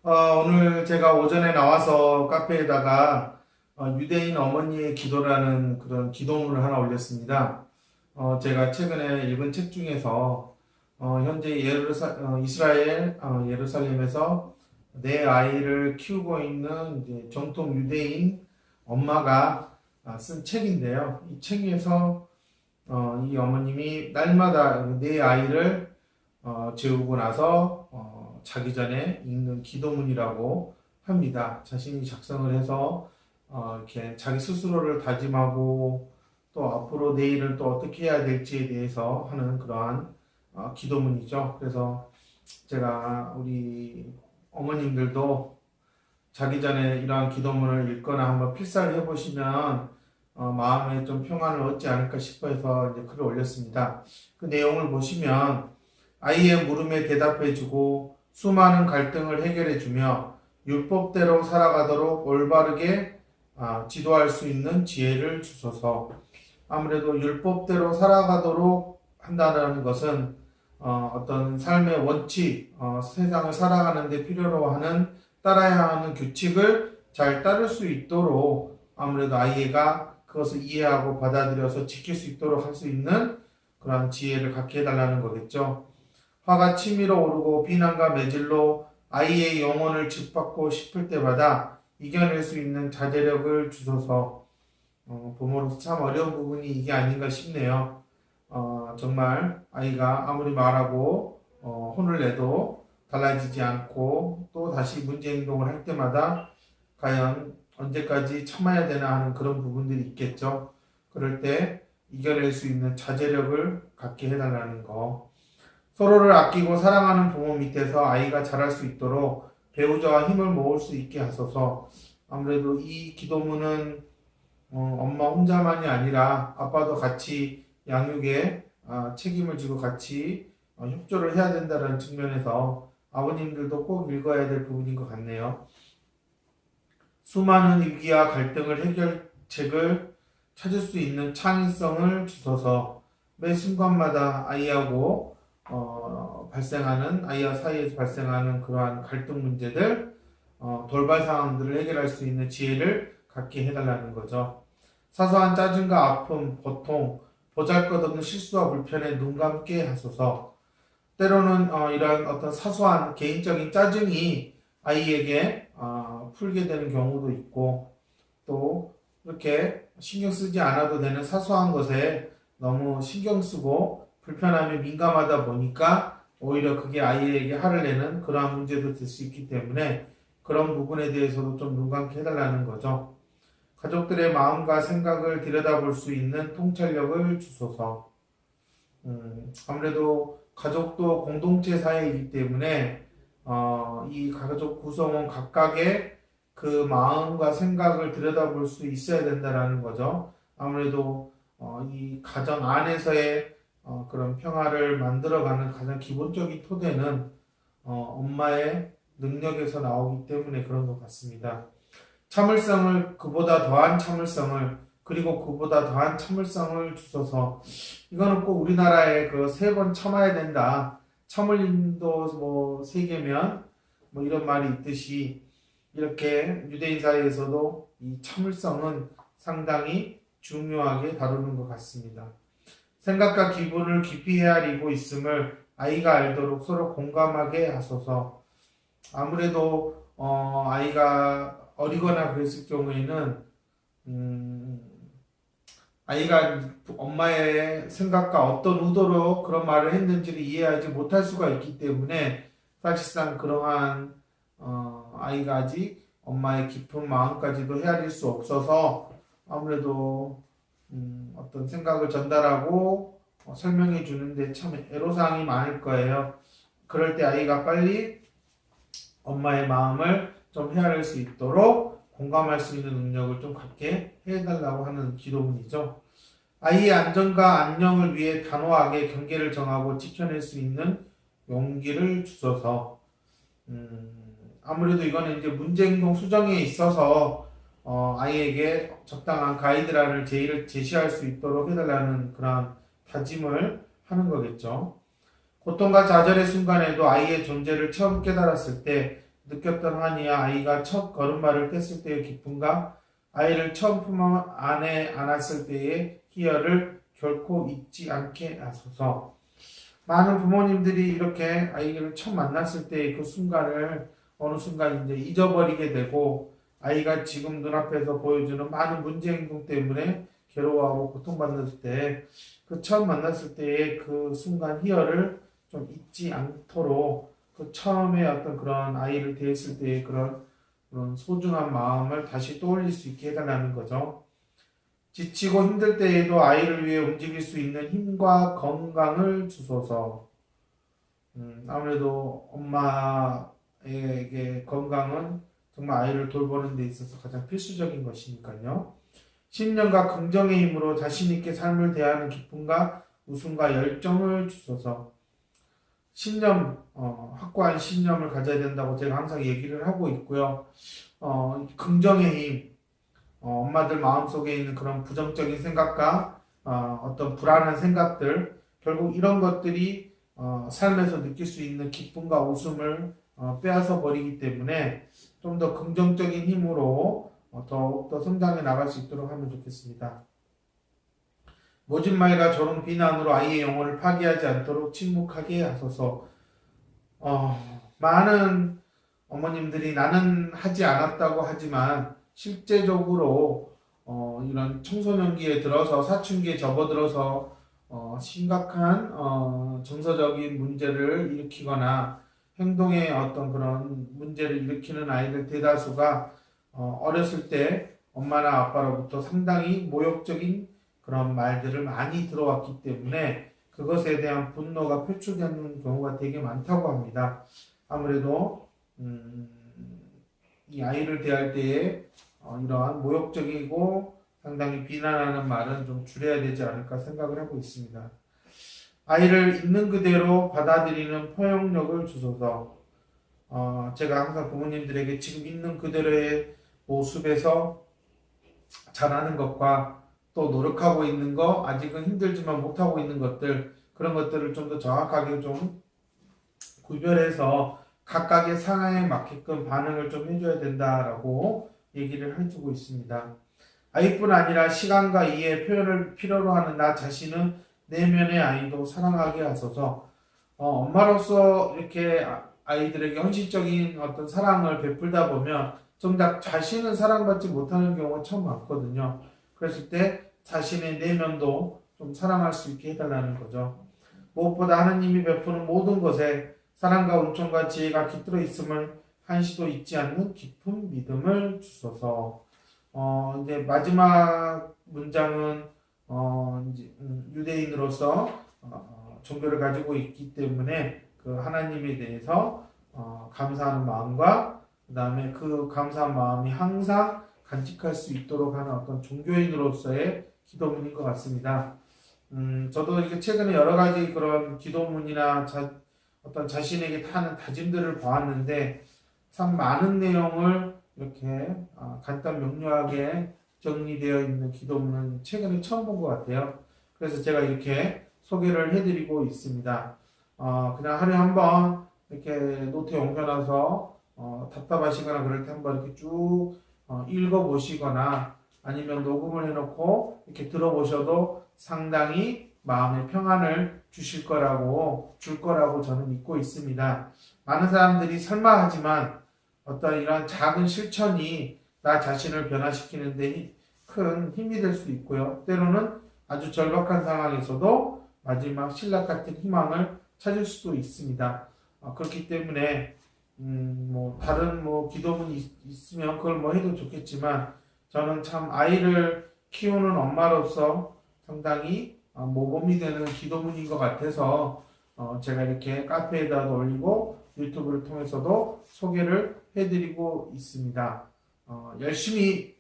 오늘 제가 오전에 나와서 카페에다가 유대인 어머니의 기도라는 그런 기도문을 하나 올렸습니다. 제가 최근에 읽은 책 중에서 현재 이스라엘 예루살렘에서 내 아이를 키우고 있는 이제 정통 유대인 엄마가 쓴 책인데요. 이 책에서 이 어머님이 날마다 내 아이를 재우고 나서 자기 전에 읽는 기도문이라고 합니다. 자신이 작성을 해서 이렇게 자기 스스로를 다짐하고 또 앞으로 내일은 또 어떻게 해야 될지에 대해서 하는 그러한 기도문이죠. 그래서 제가 우리 어머님들도 자기 전에 이러한 기도문을 읽거나 한번 필사를 해보시면 마음에 좀 평안을 얻지 않을까 싶어서 이제 글을 올렸습니다. 그 내용을 보시면 아이의 물음에 대답해주고 수많은 갈등을 해결해주며 율법대로 살아가도록 올바르게 지도할 수 있는 지혜를 주소서. 아무래도 율법대로 살아가도록 한다는 것은 어떤 삶의 원칙, 세상을 살아가는 데 필요로 하는 따라야 하는 규칙을 잘 따를 수 있도록 아무래도 아이가 그것을 이해하고 받아들여서 지킬 수 있도록 할 수 있는 그런 지혜를 갖게 해달라는 거겠죠. 화가 치밀어 오르고 비난과 매질로 아이의 영혼을 짓밟고 싶을 때마다 이겨낼 수 있는 자제력을 주소서. 부모로서 참 어려운 부분이 이게 아닌가 싶네요. 정말 아이가 아무리 말하고 혼을 내도 달라지지 않고 또 다시 문제 행동을 할 때마다 과연 언제까지 참아야 되나 하는 그런 부분들이 있겠죠. 그럴 때 이겨낼 수 있는 자제력을 갖게 해달라는 거. 서로를 아끼고 사랑하는 부모 밑에서 아이가 자랄 수 있도록 배우자와 힘을 모을 수 있게 하소서. 아무래도 이 기도문은 엄마 혼자만이 아니라 아빠도 같이 양육에 책임을 지고 같이 협조를 해야 된다는 측면에서 아버님들도 꼭 읽어야 될 부분인 것 같네요. 수많은 위기와 갈등을 해결책을 찾을 수 있는 창의성을 주소서. 매 순간마다 아이와 사이에서 발생하는 그러한 갈등 문제들, 돌발 상황들을 해결할 수 있는 지혜를 갖게 해달라는 거죠. 사소한 짜증과 아픔, 고통, 보잘것없는 실수와 불편에 눈 감게 하소서. 때로는 이런 어떤 사소한 개인적인 짜증이 아이에게 풀게 되는 경우도 있고, 또 이렇게 신경 쓰지 않아도 되는 사소한 것에 너무 신경 쓰고 불편함에 민감하다 보니까 오히려 그게 아이에게 화를 내는 그러한 문제도 될 수 있기 때문에 그런 부분에 대해서도 좀 눈 감게 해달라는 거죠. 가족들의 마음과 생각을 들여다볼 수 있는 통찰력을 주소서. 아무래도 가족도 공동체 사회이기 때문에 이 가족 구성원 각각의 그 마음과 생각을 들여다볼 수 있어야 된다는 거죠. 아무래도 이 가정 안에서의 그런 평화를 만들어가는 가장 기본적인 토대는 엄마의 능력에서 나오기 때문에 그런 것 같습니다. 참을성을 그보다 더한 참을성을 그리고 그보다 더한 참을성을 주소서. 이거는 꼭 우리나라에 그 3번 참아야 된다. 참을림도 뭐 3개면 뭐 이런 말이 있듯이 이렇게 유대인 사이에서도 이 참을성은 상당히 중요하게 다루는 것 같습니다. 생각과 기분을 깊이 헤아리고 있음을 아이가 알도록 서로 공감하게 하소서. 아무래도 아이가 어리거나 그랬을 경우에는 아이가 엄마의 생각과 어떤 의도로 그런 말을 했는지를 이해하지 못할 수가 있기 때문에 사실상 그러한 아이가 아직 엄마의 깊은 마음까지도 헤아릴 수 없어서 아무래도 어떤 생각을 전달하고 설명해 주는데 참 애로사항이 많을 거예요. 그럴 때 아이가 빨리 엄마의 마음을 좀 헤아릴 수 있도록 공감할 수 있는 능력을 좀 갖게 해달라고 하는 기도문이죠. 아이의 안전과 안녕을 위해 단호하게 경계를 정하고 지켜낼 수 있는 용기를 주소서. 아무래도 이거는 이제 문제행동 수정에 있어서 아이에게 적당한 가이드라인을 제시할 수 있도록 해달라는 그런 다짐을 하는 거겠죠. 고통과 좌절의 순간에도 아이의 존재를 처음 깨달았을 때 느꼈던 한이야 아이가 첫 걸음마를 뗐을 때의 기쁨과 아이를 처음 품 안에 안았을 때의 희열을 결코 잊지 않게 하소서. 많은 부모님들이 이렇게 아이를 처음 만났을 때의 그 순간을 어느 순간 이제 잊어버리게 되고 아이가 지금 눈앞에서 보여주는 많은 문제 행동 때문에 괴로워하고 고통받을 때 그 처음 만났을 때의 그 순간 희열을 좀 잊지 않도록 그 처음에 어떤 그런 아이를 대했을 때의 그런 소중한 마음을 다시 떠올릴 수 있게 해달라는 거죠. 지치고 힘들 때에도 아이를 위해 움직일 수 있는 힘과 건강을 주소서. 아무래도 엄마에게 건강은 정말 아이를 돌보는 데 있어서 가장 필수적인 것이니까요. 신념과 긍정의 힘으로 자신있게 삶을 대하는 기쁨과 웃음과 열정을 주소서. 신념, 확고한 신념을 가져야 된다고 제가 항상 얘기를 하고 있고요. 긍정의 힘, 엄마들 마음속에 있는 그런 부정적인 생각과 어떤 불안한 생각들, 결국 이런 것들이 삶에서 느낄 수 있는 기쁨과 웃음을 빼앗아 버리기 때문에 좀 더 긍정적인 힘으로 더욱더 성장해 나갈 수 있도록 하면 좋겠습니다. 모진 말과 조롱 비난으로 아이의 영혼을 파괴하지 않도록 침묵하게 하소서. 많은 어머님들이 나는 하지 않았다고 하지만 실제적으로 이런 청소년기에 들어서 사춘기에 접어들어서 심각한 정서적인 문제를 일으키거나 행동에 어떤 그런 문제를 일으키는 아이들 대다수가 어렸을 때 엄마나 아빠로부터 상당히 모욕적인 그런 말들을 많이 들어왔기 때문에 그것에 대한 분노가 표출되는 경우가 되게 많다고 합니다. 아무래도 이 아이를 대할 때에 이러한 모욕적이고 상당히 비난하는 말은 좀 줄여야 되지 않을까 생각을 하고 있습니다. 아이를 있는 그대로 받아들이는 포용력을 주소서. 제가 항상 부모님들에게 지금 있는 그대로의 모습에서 잘하는 것과 또 노력하고 있는 거, 아직은 힘들지만 못하고 있는 것들, 그런 것들을 좀 더 정확하게 좀 구별해서 각각의 상황에 맞게끔 반응을 좀 해줘야 된다라고 얘기를 해주고 있습니다. 아이뿐 아니라 시간과 이해, 표현을 필요로 하는 나 자신은 내면의 아이도 사랑하게 하소서. 엄마로서 이렇게 아이들에게 헌신적인 어떤 사랑을 베풀다 보면 정작 자신은 사랑받지 못하는 경우가 참 많거든요. 그랬을 때 자신의 내면도 좀 사랑할 수 있게 해달라는 거죠. 무엇보다 하나님이 베푸는 모든 것에 사랑과 은총과 지혜가 깃들어 있음을 한시도 잊지 않는 깊은 믿음을 주소서. 이제 마지막 문장은 이제 유대인으로서 종교를 가지고 있기 때문에 그 하나님에 대해서 감사하는 마음과 그 다음에 그 감사한 마음이 항상 간직할 수 있도록 하는 어떤 종교인으로서의 기도문인 것 같습니다. 저도 이렇게 최근에 여러 가지 그런 기도문이나 어떤 자신에게 하는 다짐들을 보았는데 참 많은 내용을 이렇게 간단 명료하게 정리되어 있는 기도문은 최근에 처음 본 것 같아요. 그래서 제가 이렇게 소개를 해드리고 있습니다. 그냥 하루에 한번 이렇게 노트에 옮겨놔서 답답하시거나 그럴 때 한번 이렇게 쭉 읽어보시거나 아니면 녹음을 해놓고 이렇게 들어보셔도 상당히 마음의 평안을 줄 거라고 저는 믿고 있습니다. 많은 사람들이 설마 하지만 어떤 이런 작은 실천이 나 자신을 변화시키는데 큰 힘이 될 수 있고요. 때로는 아주 절박한 상황에서도 마지막 신락 같은 희망을 찾을 수도 있습니다. 그렇기 때문에 다른 기도문이 있으면 그걸 해도 좋겠지만 저는 참 아이를 키우는 엄마로서 상당히 모범이 되는 기도문인 것 같아서 제가 이렇게 카페에다 올리고 유튜브를 통해서도 소개를 해드리고 있습니다. 열심히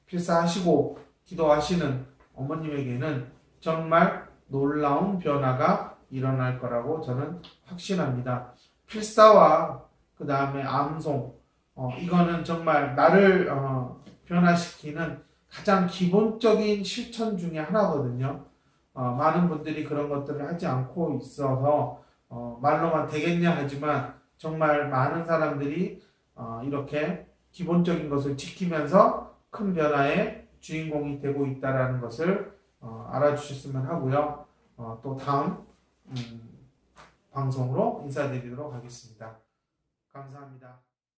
필사하시고 기도하시는 어머님에게는 정말 놀라운 변화가 일어날 거라고 저는 확신합니다. 필사와 그 다음에 암송 이거는 정말 나를 변화시키는 가장 기본적인 실천 중에 하나거든요. 많은 분들이 그런 것들을 하지 않고 있어서 말로만 되겠냐 하지만 정말 많은 사람들이 이렇게 기본적인 것을 지키면서 큰 변화의 주인공이 되고 있다라는 것을 알아주셨으면 하고요. 또 다음 방송으로 인사드리도록 하겠습니다. 감사합니다.